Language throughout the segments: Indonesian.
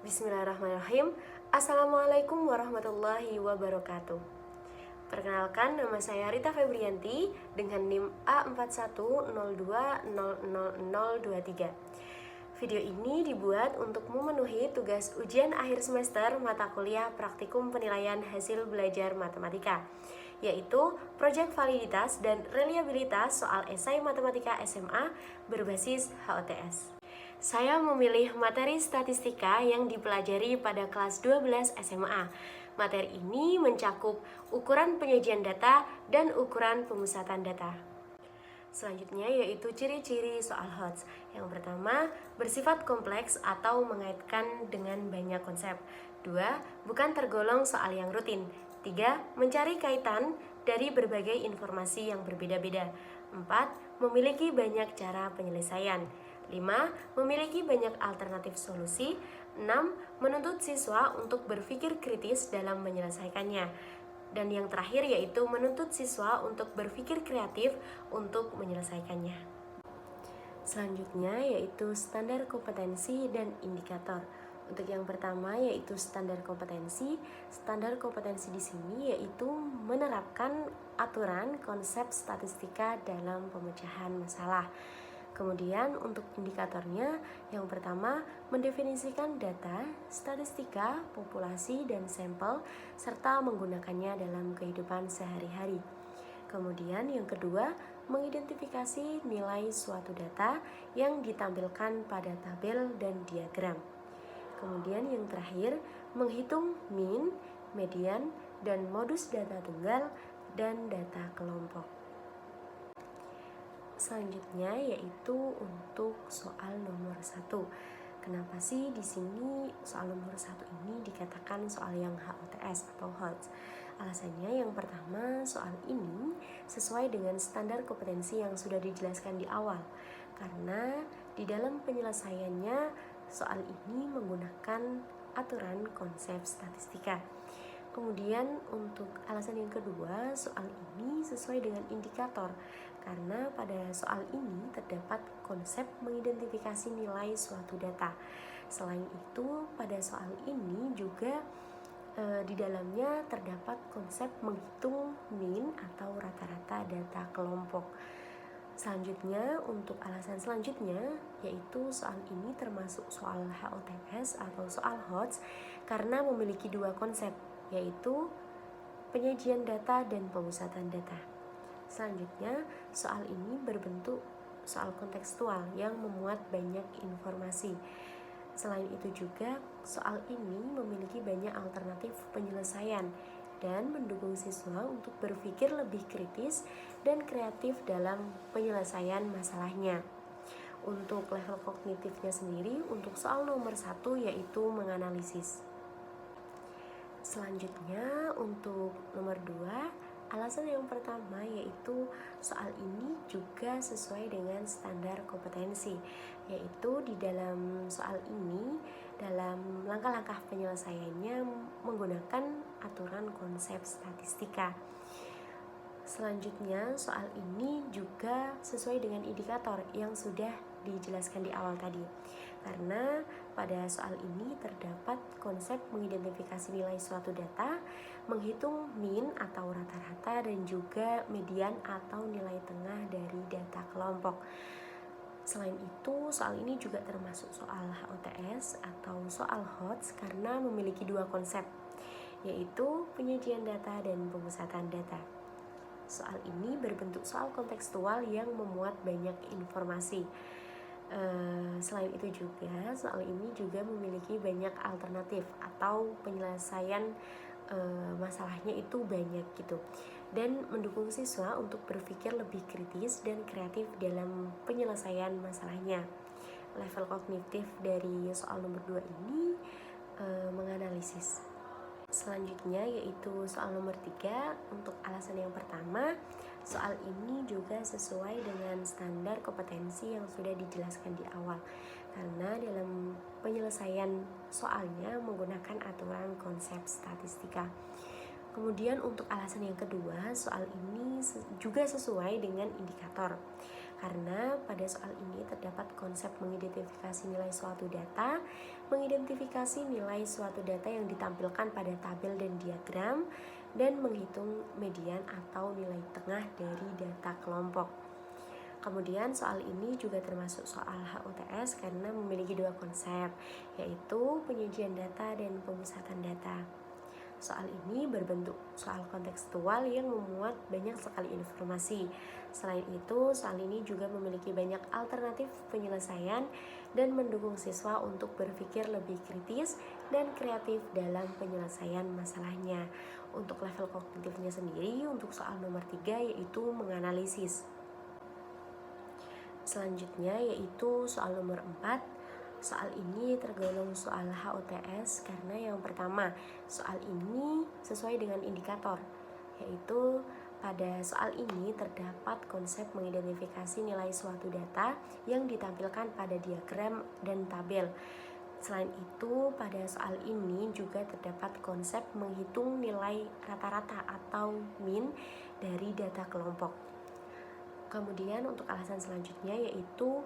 Bismillahirrahmanirrahim. Assalamualaikum warahmatullahi wabarakatuh. Perkenalkan, nama saya Rita Febrianti dengan NIM A4102000023. Video ini dibuat untuk memenuhi tugas ujian akhir semester mata kuliah praktikum penilaian hasil belajar matematika, yaitu proyek validitas dan reliabilitas soal esai matematika SMA berbasis HOTS. Saya memilih materi statistika yang dipelajari pada kelas 12 SMA. Materi ini mencakup ukuran penyajian data dan ukuran pemusatan data. Selanjutnya yaitu ciri-ciri soal HOTS. Yang pertama, bersifat kompleks atau mengaitkan dengan banyak konsep. 2. Bukan tergolong soal yang rutin. 3. Mencari kaitan dari berbagai informasi yang berbeda-beda. 4. Memiliki banyak cara penyelesaian. 5. Memiliki banyak alternatif solusi. 6. Menuntut siswa untuk berpikir kritis dalam menyelesaikannya. Dan yang terakhir yaitu menuntut siswa untuk berpikir kreatif untuk menyelesaikannya. Selanjutnya yaitu standar kompetensi dan indikator. Untuk yang pertama yaitu standar kompetensi. Standar kompetensi di sini yaitu menerapkan aturan konsep statistika dalam pemecahan masalah. Kemudian untuk indikatornya, yang pertama mendefinisikan data, statistika, populasi, dan sampel, serta menggunakannya dalam kehidupan sehari-hari. Kemudian yang kedua, mengidentifikasi nilai suatu data yang ditampilkan pada tabel dan diagram. Kemudian yang terakhir, menghitung mean, median, dan modus data tunggal dan data kelompok. Selanjutnya yaitu untuk soal nomor 1. Kenapa sih di sini soal nomor 1 ini dikatakan soal yang HOTS atau HOTS? Alasannya yang pertama, soal ini sesuai dengan standar kompetensi yang sudah dijelaskan di awal. Karena di dalam penyelesaiannya soal ini menggunakan aturan konsep statistika. Kemudian untuk alasan yang kedua, soal ini sesuai dengan indikator karena pada soal ini terdapat konsep mengidentifikasi nilai suatu data. Selain itu, pada soal ini juga di dalamnya terdapat konsep menghitung mean atau rata-rata data kelompok. Selanjutnya, untuk alasan selanjutnya, yaitu soal ini termasuk soal HOTS atau soal HOTS karena memiliki dua konsep, yaitu penyajian data dan pemusatan data. Selanjutnya, soal ini berbentuk soal kontekstual yang memuat banyak informasi. Selain itu juga, soal ini memiliki banyak alternatif penyelesaian dan mendukung siswa untuk berpikir lebih kritis dan kreatif dalam penyelesaian masalahnya. Untuk level kognitifnya sendiri, untuk soal nomor 1 yaitu menganalisis. Selanjutnya untuk nomor 2, alasan yang pertama yaitu soal ini juga sesuai dengan standar kompetensi, yaitu di dalam soal ini dalam langkah-langkah penyelesaiannya menggunakan aturan konsep statistika. Selanjutnya soal ini juga sesuai dengan indikator yang sudah dijelaskan di awal tadi. Karena pada soal ini terdapat konsep mengidentifikasi nilai suatu data, menghitung mean atau rata-rata, dan juga median atau nilai tengah dari data kelompok. Selain itu, soal ini juga termasuk soal HOTS atau soal HOTS karena memiliki dua konsep, yaitu penyajian data dan pemusatan data. Soal ini berbentuk soal kontekstual yang memuat banyak informasi. Selain itu juga soal ini juga memiliki banyak alternatif atau penyelesaian masalahnya itu banyak gitu, dan mendukung siswa untuk berpikir lebih kritis dan kreatif dalam penyelesaian masalahnya. Level kognitif dari soal nomor 2 ini menganalisis. Selanjutnya yaitu soal nomor 3. Untuk alasan yang pertama, soal ini juga sesuai dengan standar kompetensi yang sudah dijelaskan di awal karena dalam penyelesaian soalnya menggunakan aturan konsep statistika. Kemudian untuk alasan yang kedua, soal ini juga sesuai dengan indikator karena pada soal ini terdapat konsep mengidentifikasi nilai suatu data, mengidentifikasi nilai suatu data yang ditampilkan pada tabel dan diagram, dan menghitung median atau nilai tengah dari data kelompok. Kemudian soal ini juga termasuk soal HUTS karena memiliki dua konsep, yaitu penyajian data dan pemusatan data. Soal ini berbentuk soal kontekstual yang memuat banyak sekali informasi. Selain itu, soal ini juga memiliki banyak alternatif penyelesaian dan mendukung siswa untuk berpikir lebih kritis dan kreatif dalam penyelesaian masalahnya. Untuk level kognitifnya sendiri, untuk soal nomor 3 yaitu menganalisis. Selanjutnya yaitu soal nomor 4. Soal ini tergolong soal HUTS karena yang pertama, soal ini sesuai dengan indikator, yaitu pada soal ini terdapat konsep mengidentifikasi nilai suatu data yang ditampilkan pada diagram dan tabel. Selain itu, pada soal ini juga terdapat konsep menghitung nilai rata-rata atau min dari data kelompok. Kemudian untuk alasan selanjutnya yaitu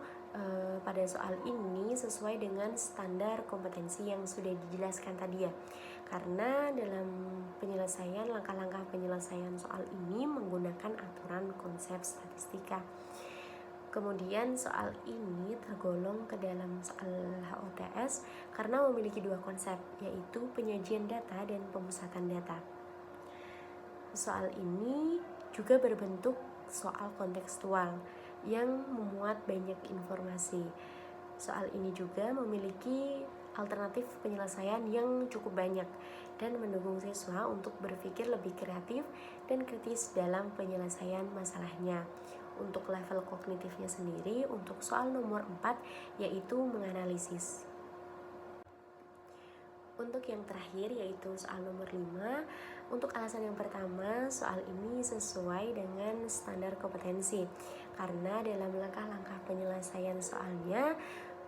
pada soal ini sesuai dengan standar kompetensi yang sudah dijelaskan tadi ya. Karena dalam penyelesaian, langkah-langkah penyelesaian soal ini menggunakan aturan konsep statistika. Kemudian soal ini tergolong ke dalam soal HUTS karena memiliki dua konsep, yaitu penyajian data dan pemusatan data. Soal ini juga berbentuk soal kontekstual yang memuat banyak informasi. Soal ini juga memiliki alternatif penyelesaian yang cukup banyak dan mendukung siswa untuk berpikir lebih kreatif dan kritis dalam penyelesaian masalahnya. Untuk level kognitifnya sendiri, untuk soal nomor 4 yaitu menganalisis. Untuk yang terakhir yaitu soal nomor 5, untuk alasan yang pertama, soal ini sesuai dengan standar kompetensi karena dalam langkah-langkah penyelesaian soalnya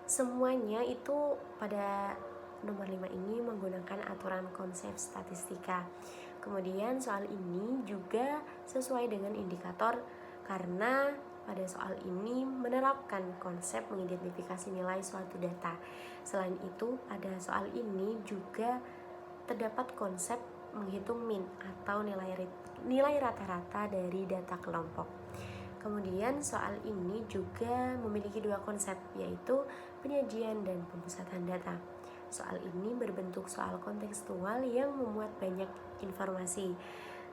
semuanya itu pada nomor 5 ini menggunakan aturan konsep statistika. Kemudian soal ini juga sesuai dengan indikator karena pada soal ini menerapkan konsep mengidentifikasi nilai suatu data. Selain itu, pada soal ini juga terdapat konsep menghitung min atau nilai rata-rata dari data kelompok. Kemudian soal ini juga memiliki dua konsep, yaitu penyajian dan pemusatan data. Soal ini berbentuk soal kontekstual yang memuat banyak informasi.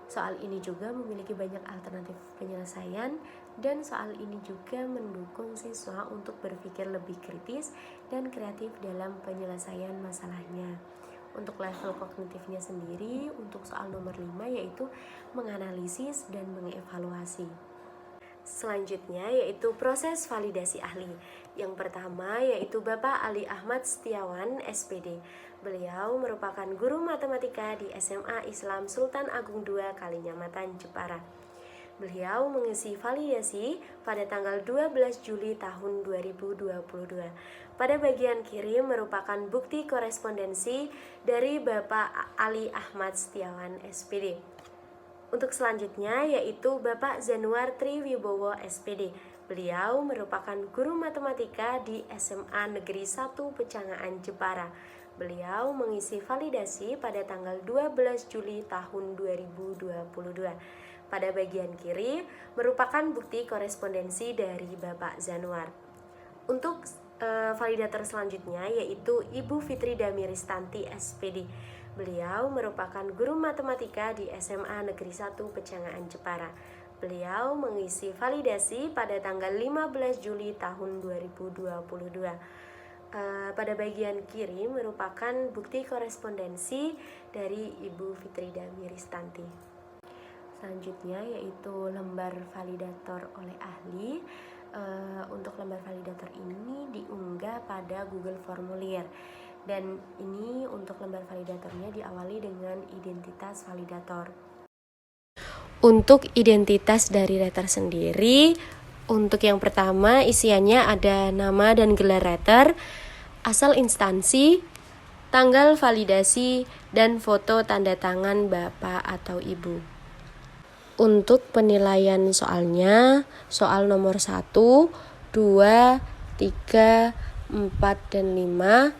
Soal ini juga memiliki banyak alternatif penyelesaian dan soal ini juga mendukung siswa untuk berpikir lebih kritis dan kreatif dalam penyelesaian masalahnya. Untuk level kognitifnya sendiri, untuk soal nomor 5 yaitu menganalisis dan mengevaluasi. Selanjutnya yaitu proses validasi ahli. Yang pertama yaitu Bapak Ali Ahmad Setiawan, SPD. Beliau merupakan guru matematika di SMA Islam Sultan Agung II Kalinyamatan, Jepara. Beliau mengisi validasi pada tanggal 12 Juli tahun 2022. Pada bagian kiri merupakan bukti korespondensi dari Bapak Ali Ahmad Setiawan, SPD. Untuk selanjutnya yaitu Bapak Zanuar Triwibowo, SPD. Beliau merupakan guru matematika di SMA Negeri 1 Pecangaan, Jepara. Beliau mengisi validasi pada tanggal 12 Juli tahun 2022. Pada bagian kiri merupakan bukti korespondensi dari Bapak Zanuar. Untuk validator selanjutnya yaitu Ibu Fitri Damiristanti, SPD. Beliau merupakan guru matematika di SMA Negeri 1 Pecangaan, Jepara. Beliau mengisi validasi pada tanggal 15 Juli tahun 2022. Pada bagian kiri merupakan bukti korespondensi dari Ibu Fitri Damiristanti. Selanjutnya yaitu lembar validator oleh ahli. Untuk lembar validator ini diunggah pada Google Formulir. Dan ini untuk lembar validatornya diawali dengan identitas validator. Untuk identitas dari rater sendiri, untuk yang pertama isiannya ada nama dan gelar rater, asal instansi, tanggal validasi, dan foto tanda tangan Bapak atau Ibu. Untuk penilaian soalnya, soal nomor 1, 2, 3, 4, dan 5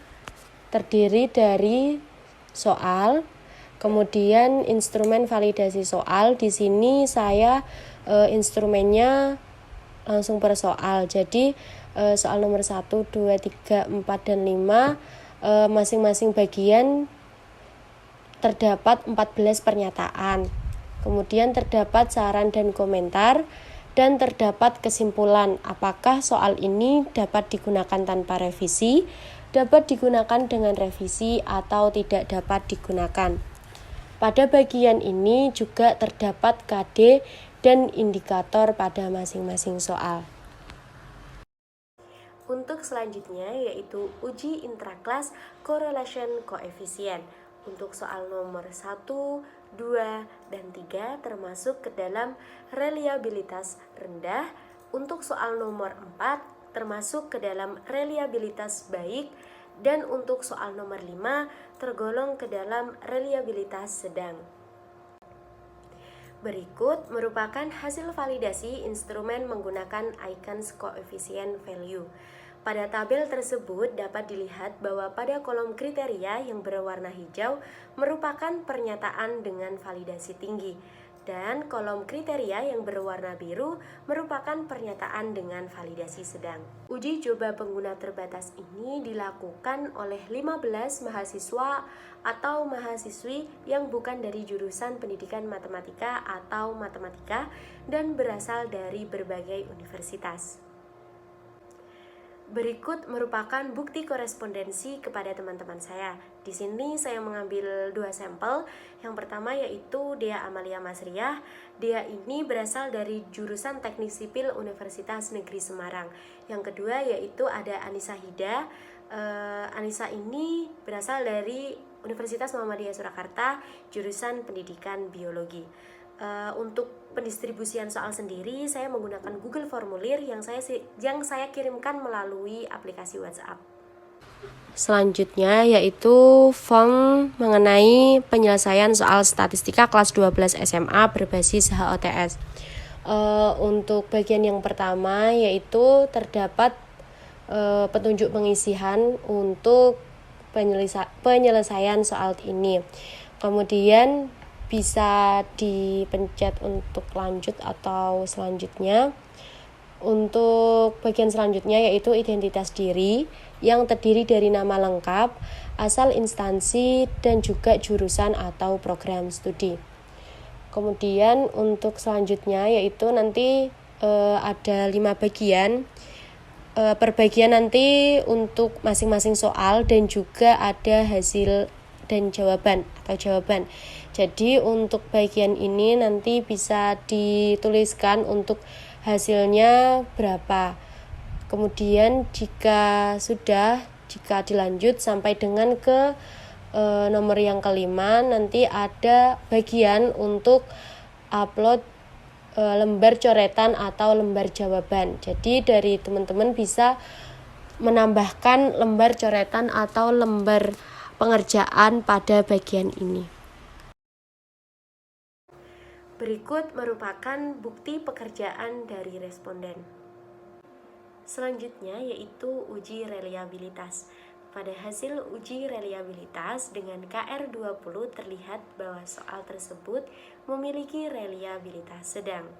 terdiri dari soal, kemudian instrumen validasi soal. Di sini saya instrumennya langsung per soal. Jadi soal nomor 1, 2, 3, 4, dan 5 masing-masing bagian terdapat 14 pernyataan. Kemudian terdapat saran dan komentar, dan terdapat kesimpulan apakah soal ini dapat digunakan tanpa revisi, dapat digunakan dengan revisi, atau tidak dapat digunakan. Pada bagian ini juga terdapat KD dan indikator pada masing-masing soal. Untuk selanjutnya yaitu uji intrakelas correlation coefficient. Untuk soal nomor 1, 2, dan 3 termasuk ke dalam reliabilitas rendah. Untuk soal nomor 4 termasuk ke dalam reliabilitas baik. Dan untuk soal nomor 5 tergolong ke dalam reliabilitas sedang. Berikut merupakan hasil validasi instrumen menggunakan Aikens coefficient value. Pada tabel tersebut dapat dilihat bahwa pada kolom kriteria yang berwarna hijau merupakan pernyataan dengan validasi tinggi, dan kolom kriteria yang berwarna biru merupakan pernyataan dengan validasi sedang. Uji coba pengguna terbatas ini dilakukan oleh 15 mahasiswa atau mahasiswi yang bukan dari jurusan pendidikan matematika atau matematika dan berasal dari berbagai universitas. Berikut merupakan bukti korespondensi kepada teman-teman saya. Di sini saya mengambil 2 sampel. Yang pertama yaitu Dea Amalia Masriah. Dea ini berasal dari jurusan Teknik Sipil Universitas Negeri Semarang. Yang kedua yaitu ada Anissa Hida. Anissa ini berasal dari Universitas Muhammadiyah Surakarta, jurusan Pendidikan Biologi. Untuk pendistribusian soal sendiri saya menggunakan Google Formulir yang saya kirimkan melalui aplikasi WhatsApp. Selanjutnya yaitu form mengenai penyelesaian soal statistika kelas 12 SMA berbasis HOTS. Untuk bagian yang pertama yaitu terdapat petunjuk pengisian untuk penyelesaian soal ini. Kemudian bisa dipencet untuk lanjut atau selanjutnya. Untuk bagian selanjutnya yaitu identitas diri yang terdiri dari nama lengkap, asal instansi, dan juga jurusan atau program studi. Kemudian untuk selanjutnya yaitu nanti ada 5 bagian. Per bagian nanti untuk masing-masing soal dan juga ada hasil dan jawaban atau jawaban. Jadi untuk bagian ini nanti bisa dituliskan untuk hasilnya berapa. Kemudian jika dilanjut sampai dengan ke nomor yang kelima, nanti ada bagian untuk upload lembar coretan atau lembar jawaban. Jadi dari teman-teman bisa menambahkan lembar coretan atau lembar pengerjaan pada bagian ini. Berikut merupakan bukti pekerjaan dari responden. Selanjutnya yaitu uji reliabilitas. Pada hasil uji reliabilitas dengan KR20 terlihat bahwa soal tersebut memiliki reliabilitas sedang.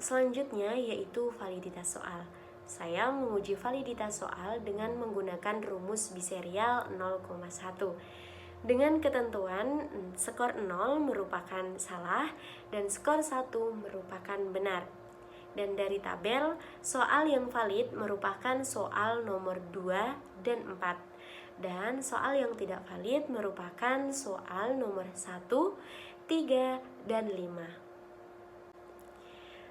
Selanjutnya yaitu validitas soal. Saya menguji validitas soal dengan menggunakan rumus biserial 0,1. Dengan ketentuan skor 0 merupakan salah dan skor 1 merupakan benar. Dan dari tabel, soal yang valid merupakan soal nomor 2 dan 4. Dan soal yang tidak valid merupakan soal nomor 1, 3, dan 5.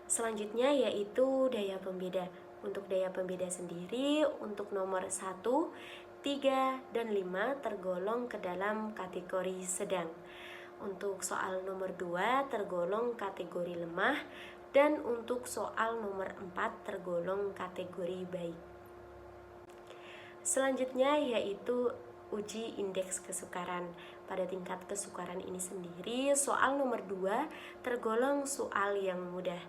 Selanjutnya yaitu daya pembeda. Untuk daya pembeda sendiri, untuk nomor 1, 3, dan 5 tergolong ke dalam kategori sedang. Untuk soal nomor 2 tergolong kategori lemah, dan untuk soal nomor 4 tergolong kategori baik. Selanjutnya yaitu uji indeks kesukaran. Pada tingkat kesukaran ini sendiri, soal nomor 2 tergolong soal yang mudah.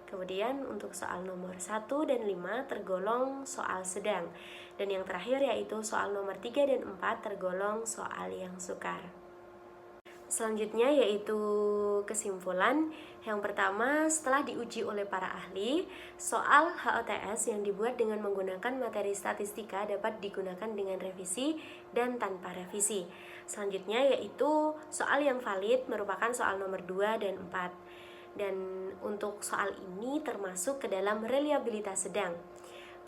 Kemudian untuk soal nomor 1 dan 5 tergolong soal sedang. Dan yang terakhir yaitu soal nomor 3 dan 4 tergolong soal yang sukar. Selanjutnya yaitu kesimpulan. Yang pertama, setelah diuji oleh para ahli, soal HOTS yang dibuat dengan menggunakan materi statistika dapat digunakan dengan revisi dan tanpa revisi. Selanjutnya yaitu soal yang valid merupakan soal nomor 2 dan 4. Dan untuk soal ini termasuk ke dalam reliabilitas sedang.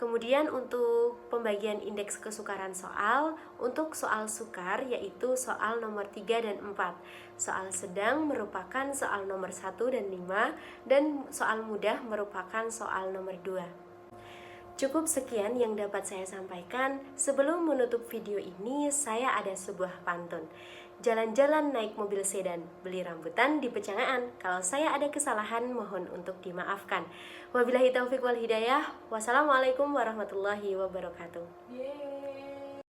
Kemudian untuk pembagian indeks kesukaran soal, untuk soal sukar yaitu soal nomor 3 dan 4. Soal sedang merupakan soal nomor 1 dan 5, dan soal mudah merupakan soal nomor 2. Cukup sekian yang dapat saya sampaikan. Sebelum menutup video ini, saya ada sebuah pantun. Jalan-jalan naik mobil sedan, beli rambutan di Pecangaan. Kalau saya ada kesalahan, mohon untuk dimaafkan. Wabillahi taufiq wal hidayah. Wassalamualaikum warahmatullahi wabarakatuh.